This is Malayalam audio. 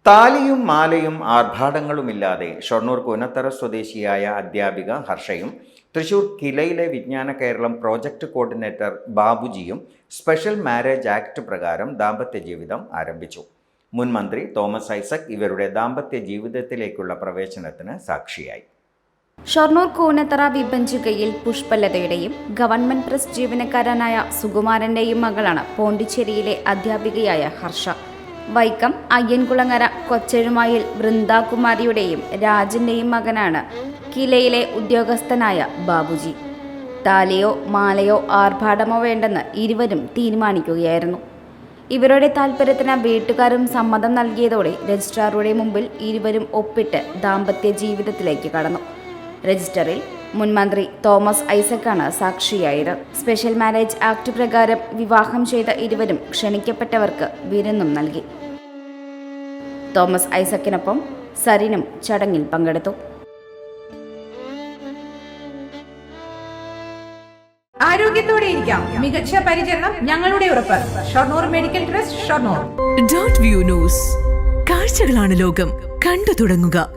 താലിയും മാലയും ആർഭാടങ്ങളുമില്ലാതെ ഷൊർണൂർ കൂനത്തറ സ്വദേശിയായ അധ്യാപിക ഹർഷയും തൃശൂർ കിലയിലെ വിജ്ഞാന കേരളം പ്രോജക്റ്റ് കോർഡിനേറ്റർ ബാബുജിയും സ്പെഷ്യൽ മാരേജ് ആക്ട് പ്രകാരം ദാമ്പത്യ ജീവിതം ആരംഭിച്ചു. മുൻ മന്ത്രി തോമസ് ഐസക് ഇവരുടെ ദാമ്പത്യ ജീവിതത്തിലേക്കുള്ള പ്രവേശനത്തിന് സാക്ഷിയായി. ഷൊർണൂർ കൂനത്തറ വിഭജികയിൽ പുഷ്പലതയുടെയും ഗവൺമെന്റ് പ്രസ് ജീവനക്കാരനായ സുകുമാരന്റെയും മകളാണ് പോണ്ടിച്ചേരിയിലെ അധ്യാപികയായ ഹർഷ. വൈക്കം അയ്യൻകുളങ്ങര കൊച്ചെഴുമായിൽ വൃന്ദാകുമാരിയുടെയും രാജന്റെയും മകനാണ് കിലയിലെ ഉദ്യോഗസ്ഥനായ ബാബുജി. താലിയോ മാലയോ ആർഭാടമോ വേണ്ടെന്ന് ഇരുവരും തീരുമാനിക്കുകയായിരുന്നു. ഇവരുടെ താൽപ്പര്യത്തിന് വീട്ടുകാരും സമ്മതം നൽകിയതോടെ രജിസ്ട്രാറുടെ മുമ്പിൽ ഇരുവരും ഒപ്പിട്ട് ദാമ്പത്യ ജീവിതത്തിലേക്ക് കടന്നു. രജിസ്റ്ററിൽ മുൻ മന്ത്രി തോമസ് ഐസക്കാണ് സാക്ഷിയായത്. സ്പെഷ്യൽ മാരേജ് ആക്ട് പ്രകാരം വിവാഹം ചെയ്ത ഇരുവരും ക്ഷണിക്കപ്പെട്ടവർക്ക് വിരുന്നും നൽകി. തോമസ് ഐസക്കിനൊപ്പം സരിനും ചടങ്ങിൽ പങ്കെടുത്തു. ആരോഗ്യത്തോടെ ഇരിക്കാം, മികച്ച പരിചരണം ഞങ്ങളുടെ ഉറപ്പ്. Shoranur medical trust, Shoranur. Dot view news. കാഴ്ചകളാണ് ലോകം, കണ്ടു തുടങ്ങുക.